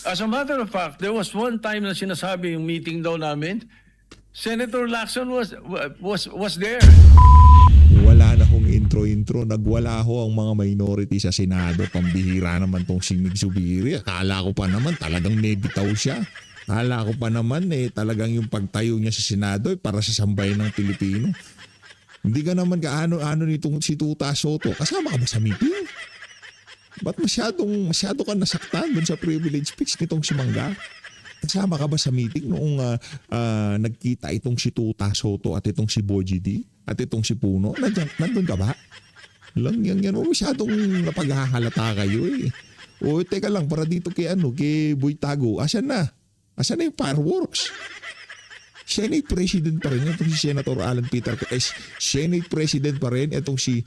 As a matter of fact, there was one time na sinasabi yung meeting daw namin, Senator Lacson was there. Wala na hong intro-intro. Nagwala ho ang mga minority sa Senado. Pambihira naman tong si Mig Zubiri. Akala ko pa naman talagang may bitaw siya. Akala ko pa naman talagang yung pagtayo niya sa Senado para sa sambayan ng Pilipino. Hindi ka naman kaano nitong si Tuta Soto. Kasama ka ba sa meeting? Ba't masyado ka nasaktan dun sa privilege speech nitong si Mangga? Kasama ka ba sa meeting noong nagkita itong si Tuta Soto at itong si Boji D at itong si Puno? Nandun ka ba? Lang yan. Masyadong napaghahalata kayo eh. O teka lang, para dito kay Boy Tago. Asan na yung fireworks? Senate President pa rin itong si Senator Alan Peter. Senate President pa rin itong si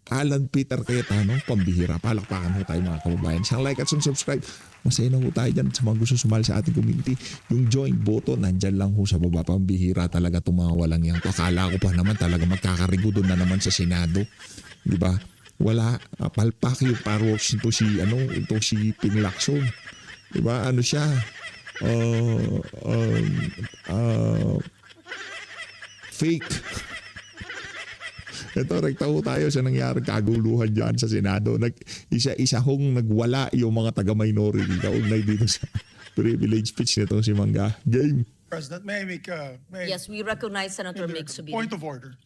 Alan Peter Cayetano. Pambihira. Palakpakan ho tayo mga kababayan. Isang like at subscribe. Masaya na ho tayo dyan sa mga gusto sumali sa ating community. Yung join button, nandyan lang ho sa baba. Pambihira talaga tumawalang yan. Akala ko pa naman talaga magkakarigo doon na naman sa Senado. Diba? Wala. Palpak yung fireworks ito si Ping Lacson. Diba? Ano siya? Fake. Ito, rekta ho tayo sa nangyaring kaguluhan dyan sa Senado. Isa hong nagwala yung mga taga-minority kaugnay dito sa privilege speech nito si Mangga. Game. President, may I make... Yes, we recognize Senator Mig Zubiri. Point of order.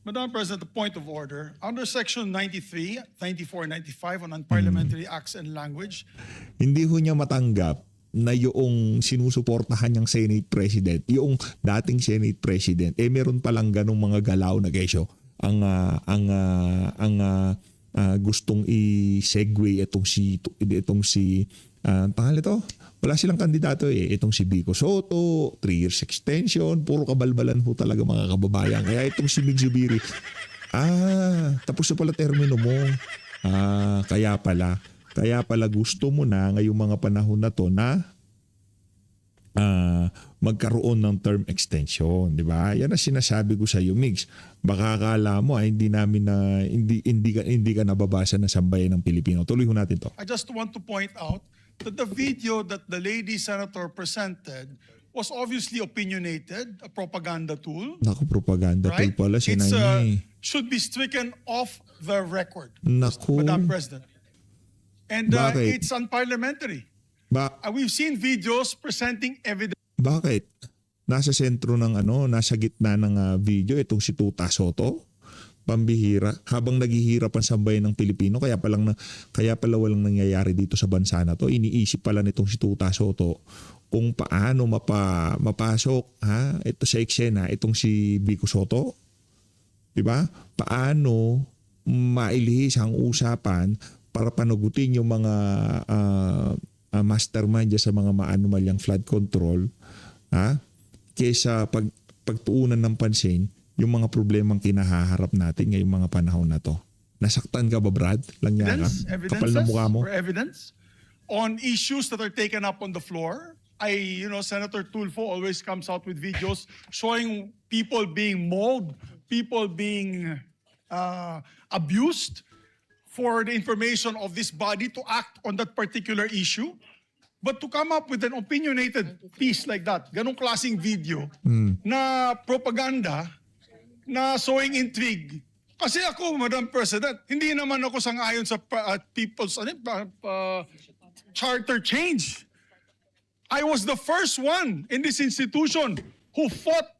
Madam President, the point of order. Under Section 93, 94, 95 on Unparliamentary Acts and Language. Hindi ho niya matanggap na yung sinusuportahan niyang Senate President, yung dating Senate President, meron palang ganong mga galaw na kesyo. Ang gustong i-segue itong si pangalan ito. Wala silang kandidato itong si Vico Soto, 3 years extension, puro kabalbalan ho talaga mga kababayan. Kaya itong si Mig Zubiri, tapos na pala termino mo. Kaya pala gusto mo na ngayong mga panahon na to na magkaroon ng term extension, di ba? Yan ang sinasabi ko sa iyo, Migs. Baka akala mo hindi ka nababasa ng sambayan ng Pilipino. Tuloy ho natin to. I just want to point out that the video that the lady senator presented was obviously opinionated, a propaganda tool. Naku, propaganda right? tool pala si It's Nainay. should be stricken off the record, Naku. Madam President. And Bakit? it's unparliamentary. Ba- We've seen videos presenting evidence. Bakit? Nasa sentro ng nasa gitna ng video itong si Tuta Soto. Pambihira. Habang naghihirap ang sambayan ng Pilipino, kaya pala walang nangyayari dito sa bansa na to. Iniisip pala nitong si Tuta Soto kung paano mapasok ito sa eksena itong si Vico Soto. 'Di ba? Paano mailihis ang usapan para panagutin yung mga mastermind sa mga maanumalyang flood control, kaysa pagtuunan ng pansin yung mga problemang kinahaharap natin ngayong mga panahon na to. Nasaktan ka ba, Brad? Langya ka? Kapal na mukha mo? Evidence on issues that are taken up on the floor. Senator Tulfo always comes out with videos showing people being mauled, people being abused for the information of this body to act on that particular issue. But to come up with an opinionated piece like that, ganong klaseng video na propaganda na showing intrigue. Kasi ako, Madam President, hindi naman ako sang-ayon sa people's charter change. I was the first one in this institution who fought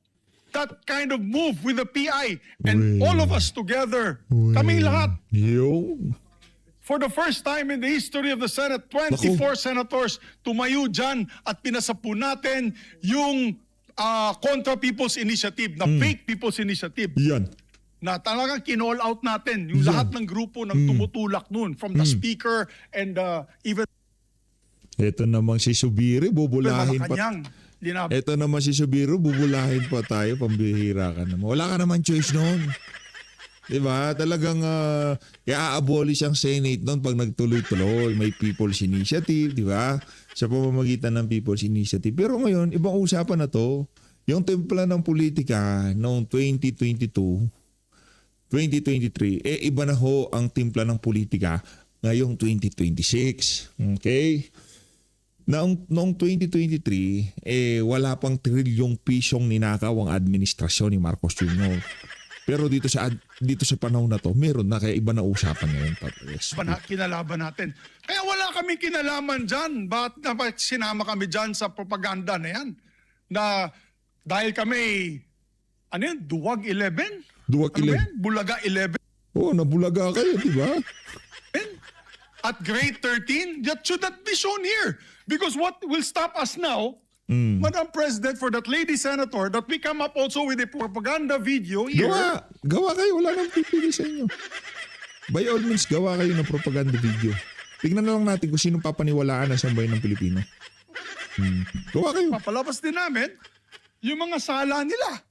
that kind of move with the PI. And all of us together, kaming lahat, for the first time in the history of the Senate, 24 senators tumayo dyan at pinasapu natin yung Contra People's Initiative, na fake People's Initiative. Yan. Na talagang kinall out natin yung lahat ng grupo ng tumutulak nun, from the speaker and even Ito namang si Zubiri, bubulahin pa. Malacanang. Ito naman si Zubiri, bubulahin pa tayo, pambihira ka naman. Wala ka naman choice noon. Diba? Talagang i-abolish ang Senate noon pag nagtuloy-tuloy. May People's Initiative, diba? Sa pamamagitan ng People's Initiative. Pero ngayon, ibang usapan na to. Yung timpla ng politika noong 2022, 2023, iba na ho ang timpla ng politika ngayong 2026. Okay? Noong 2023, wala pang trilyong pisong ninakaw ang administrasyon ni Marcos Jr. Pero dito sa panahon na to, meron na, kaya iba na usapan ngayon. Kinalaban natin. Kaya wala kami kinalaman dyan. Bakit sinama kami dyan sa propaganda na yan? Na dahil kami, Duwag 11? Duwag Ano 11. ba yan? Bulaga 11? Oo, nabulaga kayo, di ba? At grade 13? That should not be shown here. Because what will stop us now, Madam President, for that lady senator, that we come up also with a propaganda video here. Gawa kayo, wala nang pipili sa inyo. By all means, gawa kayo ng propaganda video. Tignan na lang natin kung sino papaniwalaan ng sambayan ng Pilipino. Gawa kayo. Papalabas din namin yung mga sala nila.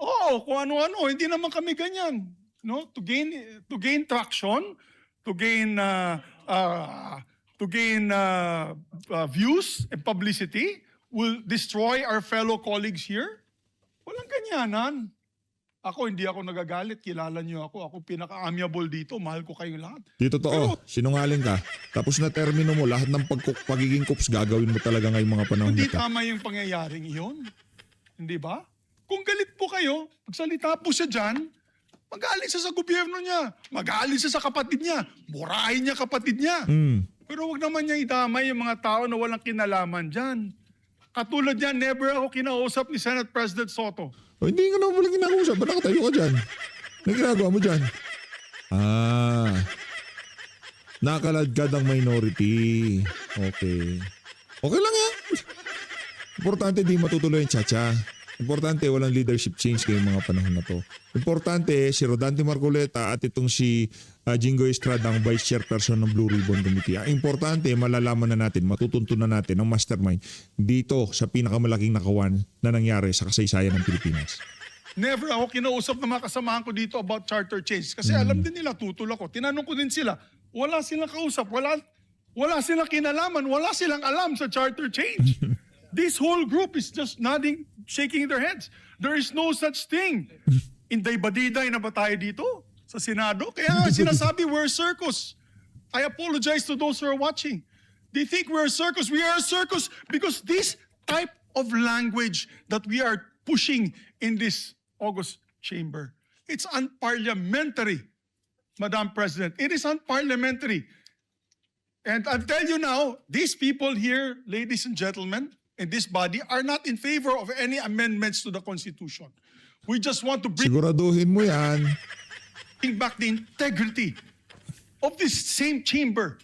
Oo, kung ano-ano, hindi naman kami ganyan. No? To gain traction, to gain views and publicity, will destroy our fellow colleagues here. Walang ganyanan. Hindi ako nagagalit. Kilala niyo ako. Ako pinaka-amiable dito. Mahal ko kayo lahat. Di totoo, sinungaling ka. Tapos na termino mo, lahat ng pagiging kups gagawin mo talaga ngayong mga panahon Hindi na to. tama yung pangyayaring iyon. Hindi ba? Kung galit po kayo, pagsalita po siya dyan, mag-aalis siya sa gobyerno niya. Mag-aalis siya sa kapatid niya. Murahin niya kapatid niya. Pero wag naman niya idamay yung mga tao na walang kinalaman dyan. Katulad yan, never ako kinausap ni Senate President Soto. O, hindi ka naman pala kinakusap. Ba't nakatayo ka dyan? Ano ginagawa mo dyan? Nakaladkad ang minority. Okay. Okay lang yan. Importante di matutuloy yung tsa-tsa. Importante walang leadership change ngayong mga panahon na to. Importante si Rodante Marcoleta at itong si Jingoy Estrada ang Vice Chairperson ng Blue Ribbon Committee. Ang importante malalaman na natin, matutuntunan natin ang mastermind dito sa pinakamalaking nakawan na nangyari sa kasaysayan ng Pilipinas. Never ako kinausap ng mga kasamahan ko dito about charter change. Kasi alam din nila, tutol ako. Tinanong ko din sila, wala silang kausap, wala silang kinalaman, wala silang alam sa charter change. This whole group is just nodding, shaking their heads. There is no such thing. Inday-badiday na ba tayo dito sa Senado? Kaya nga sinasabi, we're a circus. I apologize to those who are watching. They think we're a circus. We are a circus because this type of language that we are pushing in this August chamber, it's unparliamentary, Madam President. It is unparliamentary. And I'll tell you now, these people here, ladies and gentlemen, in this body are not in favor of any amendments to the Constitution. We just want to bring Siguraduhin mo yan. back the integrity of this same chamber.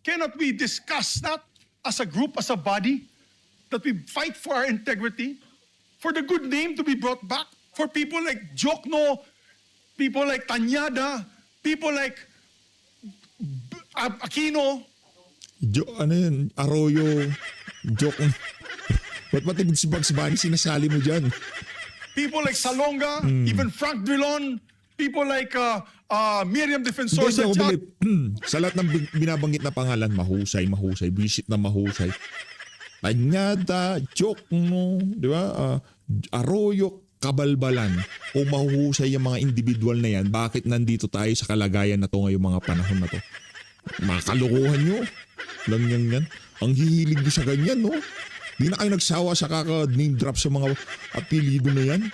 Cannot we discuss that as a group, as a body, that we fight for our integrity, for the good name to be brought back, for people like Jokno, people like Tanyada, people like Aquino, Arroyo, joke. Ba't matibig si Bugs Bunny sinasali mo dyan? people like Salonga, even Frank Drilon, people like Miriam Defensor Hindi ako Santiago. believe. Sa lahat ng binabanggit na pangalan, mahusay, visit na mahusay. Tanyada, Jokno, di ba? Arroyo, kabalbalan. Kung mahuhusay yung mga individual na yan, bakit nandito tayo sa kalagayan na to ngayong mga panahon na to? Makalukuhan nyo. Lang yan. Ang hihilig nyo sa ganyan, no? Di na kayo nagsawa sa kaka-name drop sa mga apelido na yan.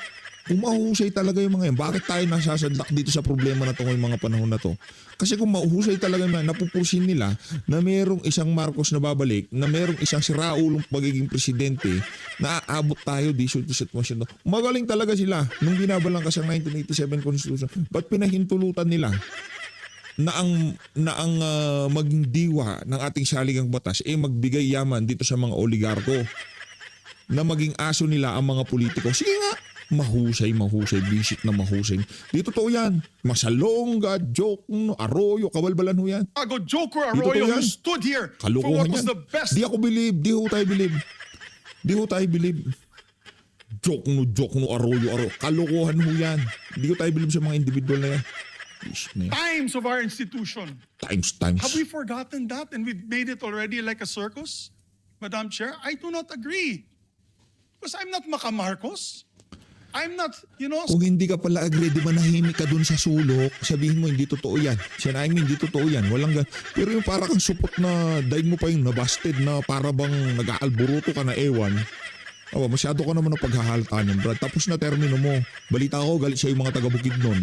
Kung mahusay talaga yung mga yan, bakit tayo nasasadlak dito sa problema na to ngayong mga panahon na to? Kasi kung mahusay talaga yung mga napupursin nila na merong isang Marcos na babalik, na merong isang si Raulong pagiging presidente, na aabot tayo dito sa sitwasyon to. Magaling talaga sila nung binabalang ka sa 1987 Constitution. Ba't pinahintulutan nila na ang maging diwa ng ating saligang batas magbigay yaman dito sa mga oligarko, na maging aso nila ang mga politiko? Sige nga, mahusay, visit na mahusay. Di totoo yan. Masalonga, Jokno, Arroyo, kabalbalan ho yan. Joker Di totoo Arroyo yan. who stood here for Kalukuhan what was yan. the best. Di ako believe. Di ho tayo believe. Jokno, Arroyo. Kalukuhan ho yan. Di ho tayo believe sa mga individual na yan. Times of our institution. Times. Have we forgotten that and we've made it already like a circus? Madam Chair, I do not agree. Because I'm not Macamarcos. I'm not, you know, Kung hindi ka pala agree, di ba nahimik ka dun sa sulok, sabihin mo hindi totoo yan. Sinayin mo hindi totoo yan. Walang Pero yung para kang supot na daig mo pa yung nabasted na para bang nag-aalburuto ka na ewan. Masyado ka naman na paghahaltaan yung Brad. Tapos na termino mo. Balita ko, galit siya yung mga taga-Bukid nun.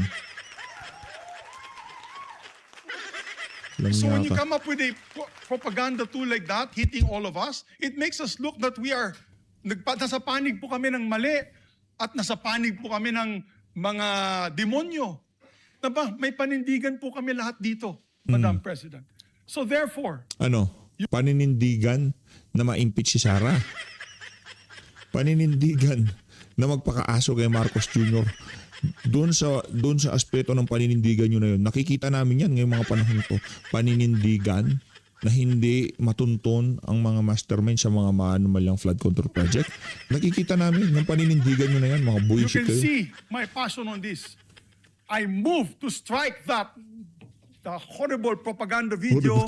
so when you Ka. come up with a propaganda tool like that, hitting all of us, it makes us look that we are, nasa panig po kami ng mali at nasa panig po kami ng mga demonyo. Diba? May panindigan po kami lahat dito, Madam President. So therefore, Ano? Paninindigan na ma-impeach si Sara. Paninindigan na magpakaaso kay Marcos Jr. Doon sa aspeto ng paninindigan nyo na yun, nakikita namin yan ngayong mga panahon to. Paninindigan na hindi matunton ang mga mastermind sa mga maanumalyang flood control project. Nakikita namin ng paninindigan nyo na yan, mga you bullshit can kayo. see my passion on this. I moved to strike the horrible propaganda video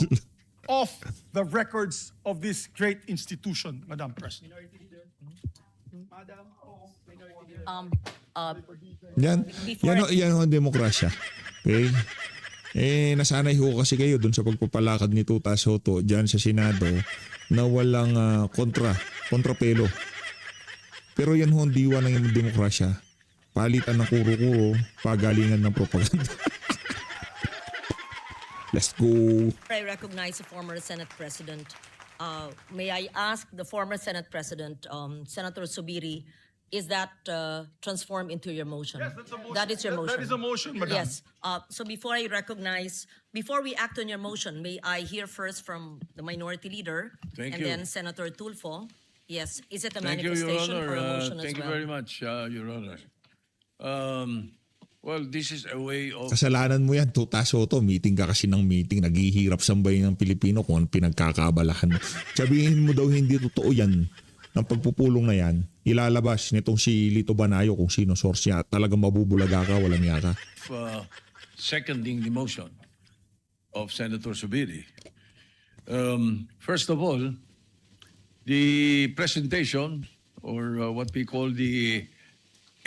off the records of this great institution, Madam President. Yan ang demokrasya. Okay? Nasanay ho kasi kayo dun sa pagpapalakad ni Tuta Soto dyan sa Senado na walang kontrapelo. Pero yan ho ang diwa ng demokrasya. Palitan ng kuro-kuro, pagalingan ng propaganda. Let's go. I recognize the former Senate President. May I ask the former Senate President, Senator Subiri, is that transformed into your motion? Yes, that's a motion. That is your motion. That is a motion, Madam. Yes. So before we act on your motion, may I hear first from the Minority Leader Thank and you. then Senator Tulfo? Yes. Is it a Thank you, Your manifestation Honor. or a motion as Thank you well? very much, Your Honor. Well, this is a way of... Kasalanan mo yan, Tuta Soto. Meeting ka kasi ng meeting. Naghihirap sambahin ng Pilipino kung anong pinagkakaabalahan mo. Sabihin mo daw hindi totoo yan. Ng pagpupulong na yan, ilalabas nitong si Lito Banayo kung sino source niya. Talagang mabubulaga ka, walang yaka. seconding the motion of Senator Subiri. First of all, the presentation or what we call the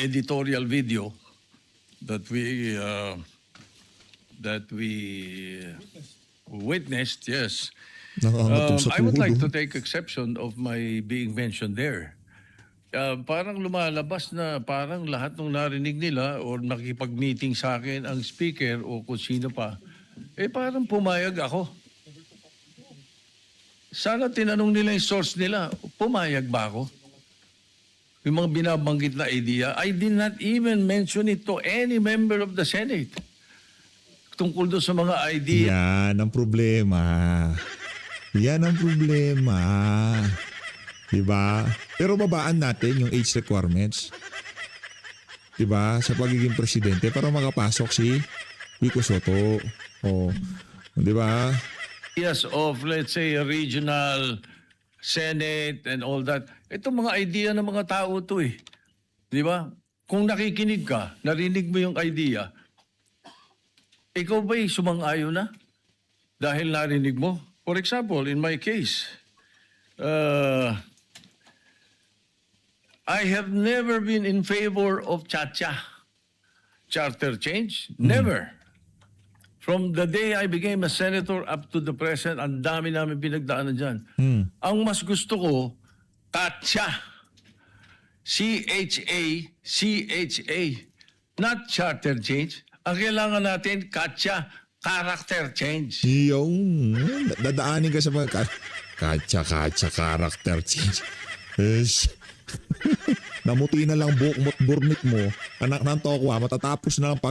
editorial video that we witnessed, yes. Nakakatog sa I would like to tuhod. take exception of my being mentioned there. Parang lumalabas na parang lahat ng narinig nila or nakipag-meeting sa akin ang speaker o kung sino pa, parang pumayag ako. Sana tinanong nila yung source nila, pumayag ba ako? Yung mga binabanggit na idea, I did not even mention it to any member of the Senate. Tungkol doon sa mga idea. Yan ang problema. Yan ang problema. Diba? Pero babaan natin yung age requirements. Diba? Sa pagiging presidente para makapasok si Vico Soto. O, diba? Ideas of, let's say, a regional Senate and all that. Itong mga idea ng mga tao to eh. Di ba? Kung nakikinig ka, narinig mo yung idea, ikaw ba'y sumang-ayon na? Dahil narinig mo? For example, in my case, I have never been in favor of Chacha charter change. Never. From the day I became a senator up to the present, ang dami namin pinagdaanan dyan. Ang mas gusto ko, CHA. C-H-A. Not charter change. Ang kailangan natin, CHA, character change. Yung dadaanin ka sa mga kacha character change. Yes. Namuti na lang buhok mo't burnit mo. Anak ng tokwa, matatapos na ang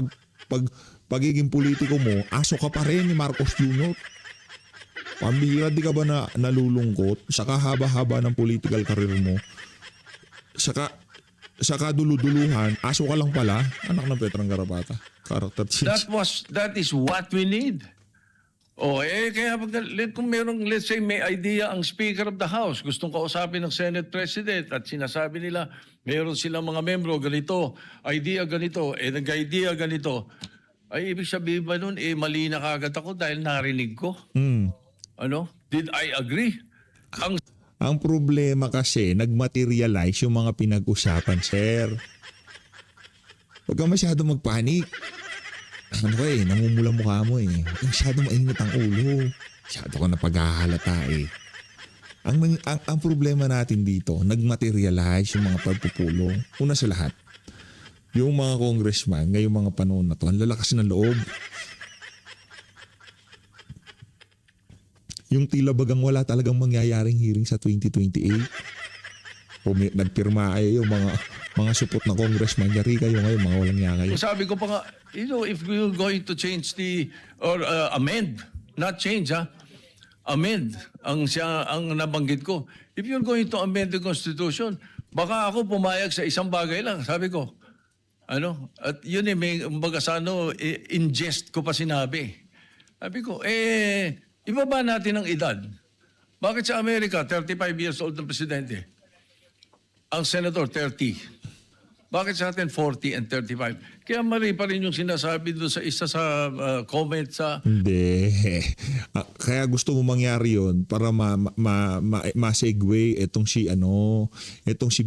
pagiging politiko mo, aso ka pa rin ni Marcos Jr. Pambihira, di ka ba nalulungkot sa kahaba-haba ng political career mo? Sa kaduluduluhan, aso ka lang pala, anak ng Petrang Garapata. Character change. That is what we need. Kaya kung merong, let's say, may idea ang Speaker of the House, gustong kausapin ng Senate President at sinasabi nila, meron silang mga membro, ganito, idea ganito, nag-idea ganito. Ay, ibig sabihin ba nun, mali na kagad ako dahil narinig ko? Ano? Did I agree? Ang problema kasi, nagmaterialize yung mga pinag-usapan, sir. Huwag kang masyado magpanik. Ano ka namumula mukha mo Masyado mainit ang ulo. Masyado ka napaghahalata Ang problema natin dito, nagmaterialize yung mga pagpupulong. Una sa lahat, yung mga congressman ngayong mga panahon na to, ang lalakas ng loob. Yung tila bagang wala talagang mangyayaring hearing sa 2028. Nagpirma kayo yung mga supot na congressman. Yari kayo ngayon, mga walang niya kayo. Sabi ko pa nga, if we're going to change or amend, not change amend ang nabanggit ko. If you're going to amend the Constitution, baka ako pumayag sa isang bagay lang. Sabi ko, at yun may in jest ko pa sinabi. Sabi ko, ibaba natin ang edad. Bakit sa Amerika, 35 years old ng presidente? Ang senador, 30. Bakit sa atin 40 and 35? Kaya mali pa rin yung sinasabi doon sa isa sa comment sa... Hindi. Kaya gusto mo mangyari yun para ma-segue itong si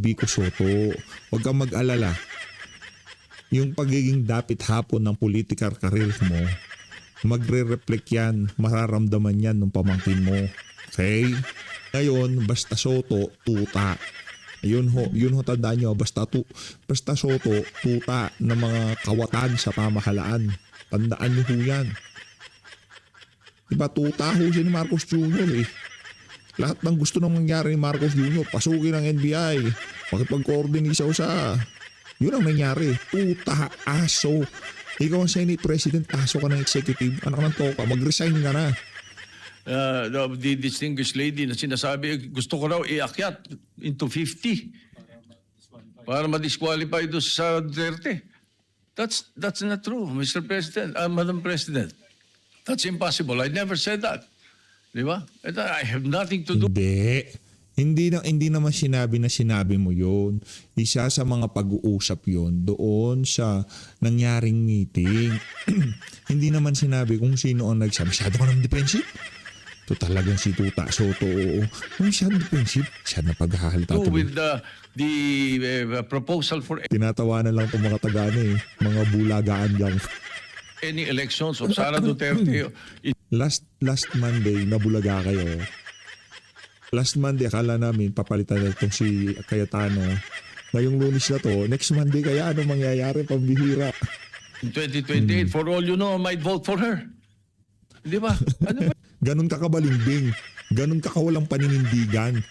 Vico Soto. Huwag kang mag-alala. Yung pagiging dapit hapon ng political career mo, magre-reflect yan, mararamdaman yan ng pamangkin mo. Okay? Ngayon, basta Soto, tuta. Yun ho tandaan nyo, basta Soto, tuta ng mga kawatan sa pamahalaan. Tandaan nyo ho yan. Diba, tuta ho siya ni Marcos Jr. Lahat ng gusto nang mangyari ni Marcos Jr., pasukin ng NBI, makipag-coordinate sa yun ang nangyari. Tuta, aso. Ikaw ang Senate President, aso ka ng executive, anak ng toka, mag-resign ka na. The distinguished lady na sinasabi, gusto ko raw iakyat into 50 para ma-disqualify doon sa Duterte. That's not true, Mr. President, Madam President. That's impossible. I never said that. Di ba? I have nothing to do. Hindi naman sinabi mo yun. Isa sa mga pag-uusap yun doon sa nangyaring meeting. Hindi naman sinabi kung sino ang nagsabi. Masyado ka naman defensive. Ito talagang si Tuta Soto. Masyado defensive. Masyado na paghahalata. With the proposal for tinatawanan lang itong mga tagano mga bulagaan dyan. Any elections of Sara Duterte. Last Monday, nabulaga kayo. Last Monday, akala namin papalitan na itong si Cayetano. Ngayong Lunes na to, next Monday kaya ano mangyayari, pambihira. In 2028, for all you know, I might vote for her. Di ba? Ano ba? Ganon ka kabalimbing. Ganon ka kawalang paninindigan.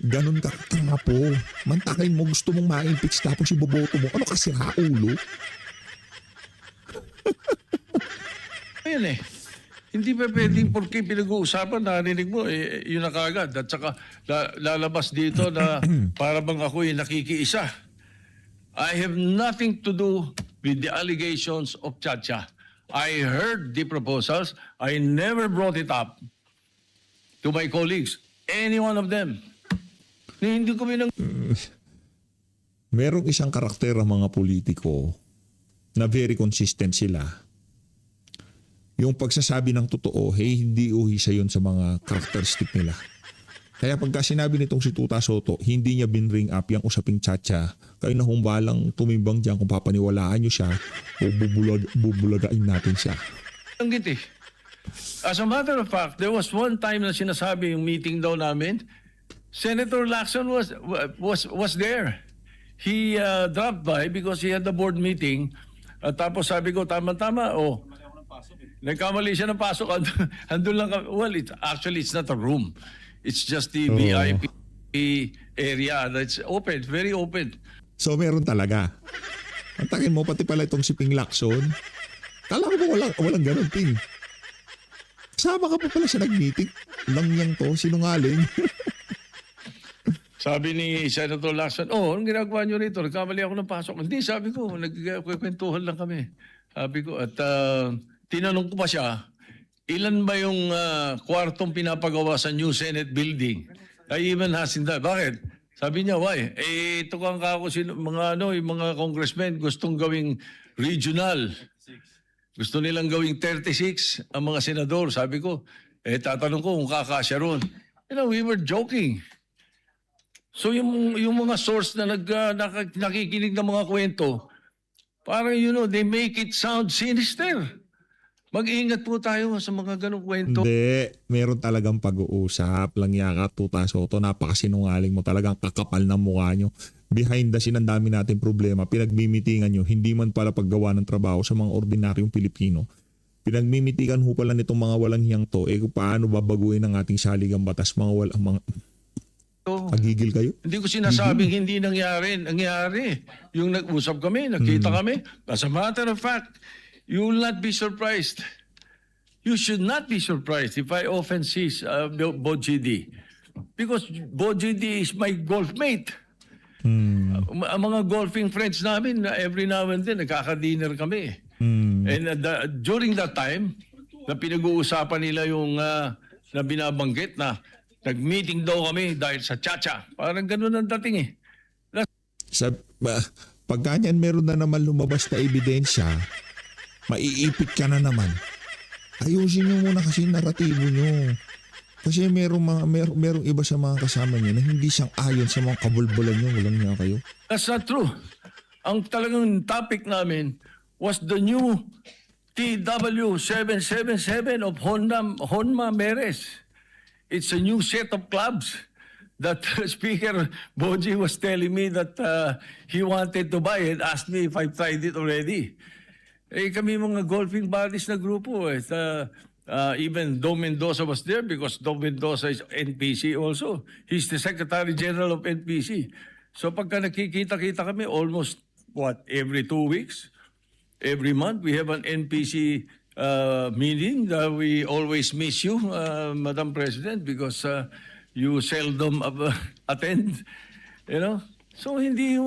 Ganon ka kapo. Mantakin mo, gusto mong ma-impeach tapos iboboto mo. Ano kasi ulo? Ayan Hindi pa pwedeng porque pinag-uusapan, narinig mo, yun na kaagad. At saka lalabas dito na para bang ako'y nakikiisa. I have nothing to do with the allegations of Chacha. I heard the proposals. I never brought it up to my colleagues. Any one of them. Hindi ko Merong isang karakter ang mga politiko na very consistent sila. Yung pagsasabi ng totoo, hindi uhisa yun sa mga characteristic nila. Kaya pagka sinabi nitong si Tuta Soto, hindi niya binring up yung usaping Chacha. Kayo na humbalang tumimbang dyan kung papaniwalaan nyo siya o bubulagain natin siya. As a matter of fact, there was one time na sinasabi yung meeting daw namin, Senator Lacson was there. He dropped by because he had the board meeting. Tapos sabi ko, tama-tama, nagkamali siya ng pasok. Andun lang kami. Well, it's not a room. It's just the VIP area that's open, very open. So meron talaga. Antakin mo pati pala itong si Ping Lacson. Kala ko ba walang ganun, Ping? Sama ka pa pala sa nag-meeting. Langyang to, sinungaling. Sabi ni Senator Lacson, anong ginagawa niyo rito? Nagkamali ako ng pasok. Hindi, sabi ko, nagkwentuhan lang kami. Sabi ko, at tinanong ko pa siya, ilan ba yung kwartong pinapagawa sa new Senate building? I even asked him that. Bakit? Sabi niya, why? Ito kang kako, yung mga congressmen gustong gawing regional. Gusto nilang gawing 36 ang mga senador. Sabi ko, tatanong ko kung kakasya ron. We were joking. So yung mga source na nakikinig ng mga kwento, parang they make it sound sinister. Mag-ingat po tayo sa mga ganong kwento. Hindi, meron talagang pag-uusap. Lang yaka, Tuta Soto, napakasinungaling mo, talagang kakapal ng mukha nyo. Behind the scene, ang dami natin problema. Pinagmimitingan nyo, hindi man pala paggawa ng trabaho sa mga ordinaryong Pilipino. Pinagmimitigan ho pala nitong mga walang hiyang to, kung paano babaguhin ang ating saligang batas, mga Pagigil kayo? Hindi ko sinasabing hindi nangyari. Nangyari. Yung nag-usap kami, nakita kami. As a matter of fact, you will not be surprised. You should not be surprised if I often see Bojidi. Because Bojidi is my golf mate. Ang mga golfing friends namin, every now and then, nagkaka-dinner kami. And during that time, na pinag-uusapan nila yung na binabanggit na nag-meeting daw kami dahil sa Chacha. Parang ganun ang dating Pagka niyan meron na naman lumabas na ebidensya, maiipit ka na naman. Ayusin nyo muna kasi naratibo nyo. Kasi merong iba sa mga kasama niyo na hindi sang ayon sa mga kabulbulan nyo. Walang niya kayo. That's not true. Ang talagang topic namin was the new TW777 of Honma Meres. It's a new set of clubs that Speaker Boji was telling me that he wanted to buy and asked me if I've tried it already. Kami mga golfing buddies na grupo. Even Dom Mendoza was there because Dom Mendoza is NPC also. He's the Secretary General of NPC. So pagka nakikita-kita kami almost, every 2 weeks? Every month we have an NPC meeting. We always miss you, Madam President, because you seldom attend. So hindi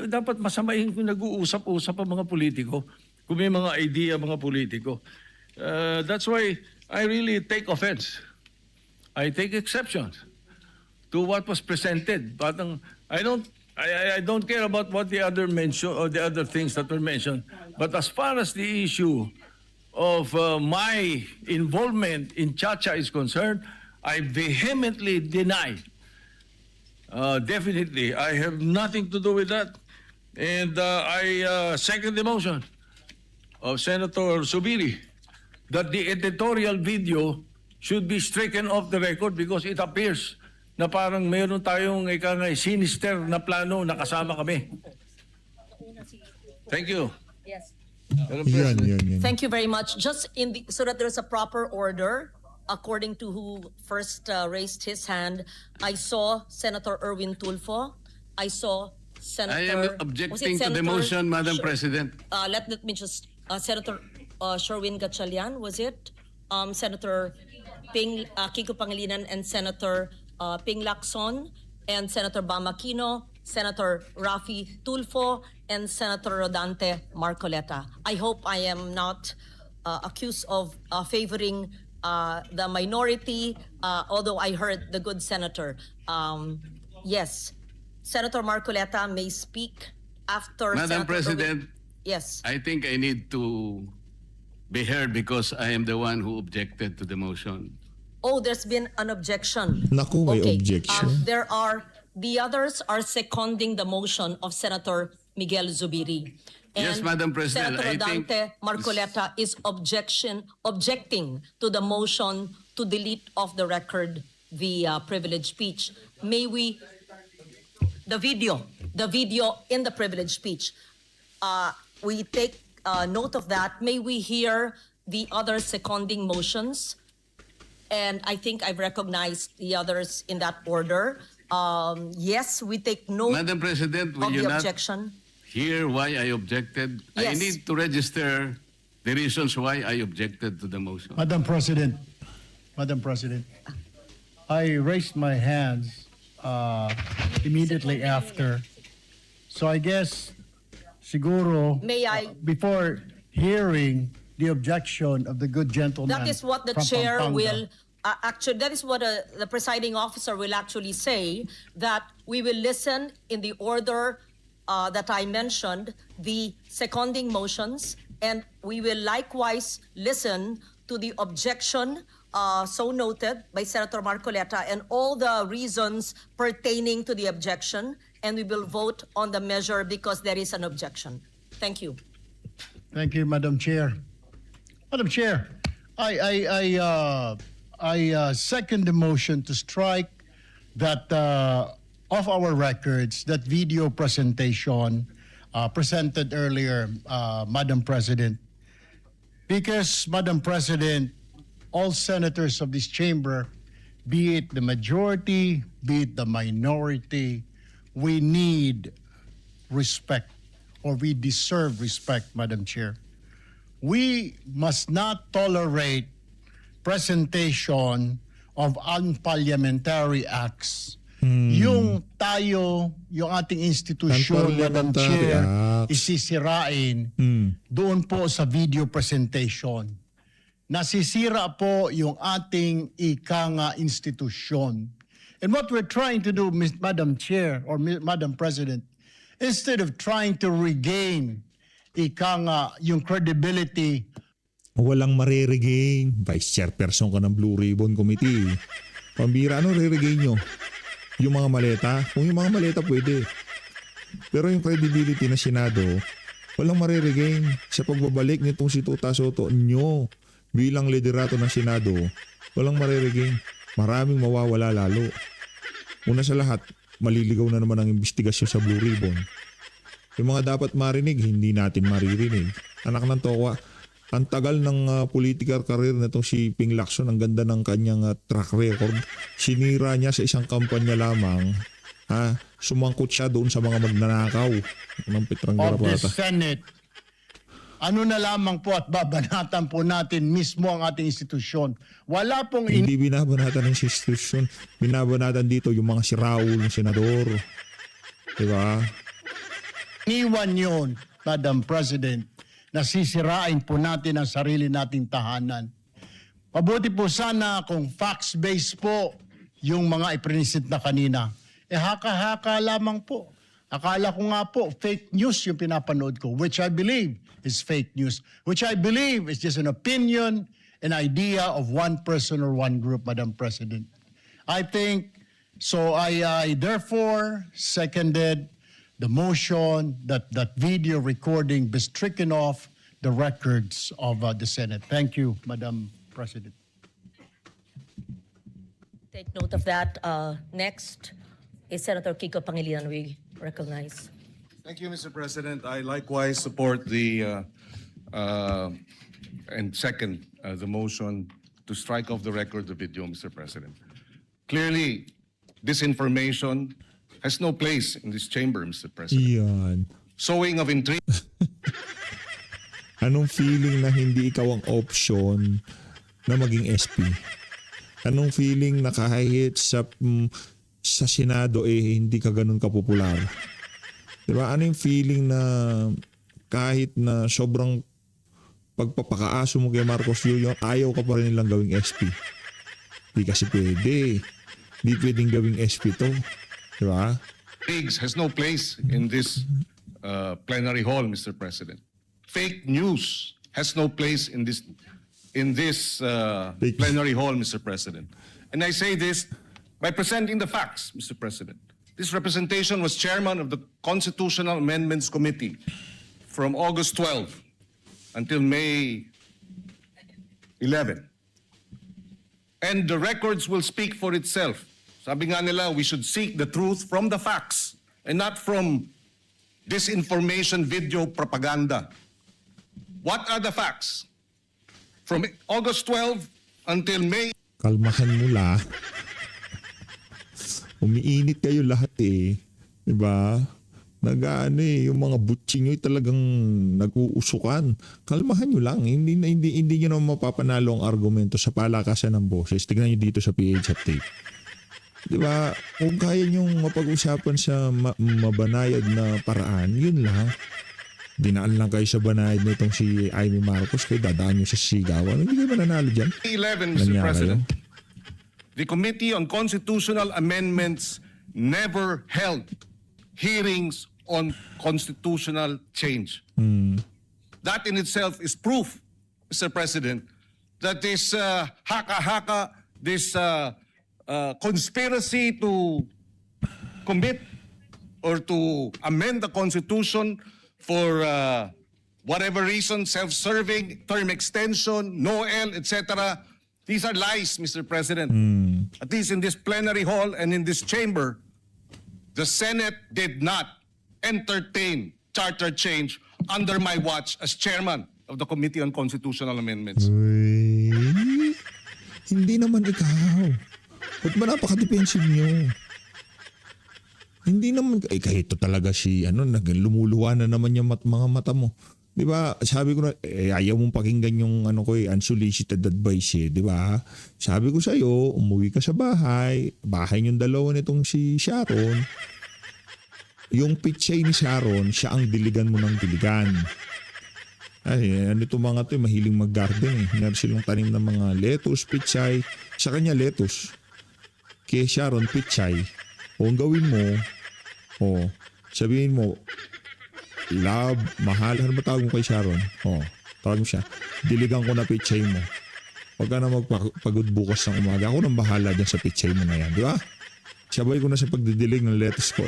dapat masamahin kung nag-uusap-usap ang mga politiko. Kung may mga idea mga politiko. That's why I really take offense. I take exception to what was presented. But I don't care about what the other mention or the other things that were mentioned. But as far as the issue of my involvement in Chacha is concerned, I vehemently deny. Definitely, I have nothing to do with that. And I second the motion of Senator Subiri that the editorial video should be stricken off the record because it appears na parang mayroon tayong sinister na plano na kasama kami. Thank you. Yes. Madam President. Yan. Thank you very much. Just so that there's a proper order, according to who first raised his hand, I saw Senator Erwin Tulfo. I saw Senator... I am objecting to the motion, Madam President. Let me just... Senator Sherwin Gatchalian, was it? Senator Kiko Pangilinan and Senator Ping Lacson and Senator Bam Aquino, Senator Rafi Tulfo, and Senator Rodante Marcoleta. I hope I am not accused of favoring the minority, although I heard the good senator. Yes, Senator Marcoleta may speak after Madam Senator President, Yes. I think I need to be heard because I am the one who objected to the motion. Oh, there's been an objection. Naku, may objection. The others are seconding the motion of Senator Miguel Zubiri. Yes, Madam President, Senator I think- Dante Marcoleta is objecting to the motion to delete off the record the privileged speech. May we, the video in the privileged speech, we take note of that. May we hear the other seconding motions? And I think I've recognized the others in that order. Yes, we take note Madam President, will of you the not objection. hear why I objected? I Yes. need to register the reasons why I objected to the motion. Madam President, I raised my hands immediately after. So I guess siguro May I? before hearing the objection of the good gentleman. That is what the from chair Pampanga. will, actually, that is what the presiding officer will actually say, that we will listen in the order that I mentioned, the seconding motions, and we will likewise listen to the objection so noted by Senator Marcoleta, and all the reasons pertaining to the objection, and we will vote on the measure because there is an objection. Thank you. Thank you, Madam Chair. Madam Chair, I second the motion to strike that off our records that video presentation presented earlier, Madam President, because, Madam President, all senators of this chamber, be it the majority, be it the minority, we need respect, or we deserve respect, Madam Chair. We must not tolerate presentation of unparliamentary acts. Yung tayo, yung ating institusyon, Madam Unparliamentary Chair, acts. isisirain doon po sa video presentation. Nasisira po yung ating ikanga institusyon. And what we're trying to do, Madam Chair or Madam President, instead of trying to regain ikanga yung credibility, Walang mariregain. Vice Chairperson ka ng Blue Ribbon Committee. Pambira, ano re-regain nyo? Yung mga maleta? Kung yung mga maleta pwede. Pero yung credibility na Senado, walang mariregain sa pagbabalik nitong si Tuta Soto nyo bilang liderato ng Senado. Walang mariregain. Maraming mawawala lalo. Una sa lahat, maliligaw na naman ang investigasyon sa Blue Ribbon. Yung mga dapat marinig, hindi natin maririnig. Anak ng towa, ang tagal ng political career na itong si Ping Lacson, ang ganda ng kanyang track record. Sinira niya sa isang kampanya lamang. Sumangkot siya doon sa mga magnanakaw ng Petrang of the Garapata. Senate. Ano na lamang po at babanatan po natin mismo ang ating institusyon. Wala pong Hindi binabanatan ng institusyon. Binabanatan dito yung mga si Raul, ng senador. Diba? iniwan yun, Madam President, na sisirain po natin ang sarili nating tahanan. Mabuti po sana kung facts-based po yung mga iprinisit na kanina. Haka-haka lamang po. Akala ko nga po, fake news yung pinapanood ko, which I believe is fake news, which I believe is just an opinion, an idea of one person or one group, Madam President. I think, so I therefore seconded the motion that that video recording be stricken off the records of the Senate. Thank you, Madam President. Take note of that. Next is Senator Kiko Pangilinan. We recognize. Thank you, Mr. President. I likewise support the and second the motion to strike off the record the video, Mr. President. Clearly, disinformation has no place in this chamber, Mr. President. Iyan. Sowing of intrigue. Anong feeling na hindi ikaw ang option na maging SP? Anong feeling na kahit sa Senado hindi ka ganun kapopular? Diba? Ano yung feeling na kahit na sobrang pagpapakaaso mo kay Marcos Jr., ayaw ka pa rin nilang gawing SP? Di kasi pwede. Di pwedeng gawing SP to. Diba? Intrigues has no place in this plenary hall, Mr. President. Fake news has no place in this plenary hall, Mr. President. And I say this by presenting the facts, Mr. President. This representation was chairman of the Constitutional Amendments Committee from August 12 until May 11. And the records will speak for itself. Sabi nga nila, we should seek the truth from the facts and not from disinformation video propaganda. What are the facts? From August 12 until May. Kalmahan mo la. Umiinit kayo lahat Diba? Yung mga butching nyo talagang nag-uusukan. Kalmahan nyo lang. Hindi nyo naman mapapanalo ang argumento sa palakasan ng boses. Tignan nyo dito sa PH Update. Diba? Kung kaya nyong mapag-usapan sa mabanayad na paraan, yun lang. Dinaan lang kayo sa banayad nitong si Amy Marcos, kayo dadaan nyo sa sigawan. Hindi kayo mananalo dyan. 11, Mr. Nangyari President. yun. The Committee on Constitutional Amendments never held hearings on constitutional change. That in itself is proof, Mr. President, that this haka-haka, this conspiracy to commit or to amend the Constitution for whatever reason, self-serving, term extension, NOEL, etc. These are lies, Mr. President. At least in this plenary hall and in this chamber, the Senate did not entertain charter change under my watch as chairman of the Committee on Constitutional Amendments. Uy, hindi naman ikaw. Ba't ba napaka-defensive nyo? Hindi naman, kahit ito talaga si, lumuluwa na naman yung mga mata mo. Di ba? Sabi ko na, ayaw mong pakinggan yung unsolicited advice di ba? Sabi ko sa'yo, umuwi ka sa bahay niyong dalawa nitong si Sharon. Yung pitsay ni Sharon, siya ang diligan mo ng diligan. Ay, itong mga to, mahiling mag-garden Meron silang tanim ng mga lettuce, pitsay. Sa kanya, lettuce. Kay Sharon, pitsay. O ang gawin mo, sabihin mo, love, mahal. Ano ba tawag mo kay Sharon? Tawag mo siya. Diligan ko na pitsay mo. Huwag ka na magpagod bukas ng umaga. Ako nang bahala dyan sa pitsay mo na yan. Di ba? Sabay ko na sa pagdidilig ng lettuce ko.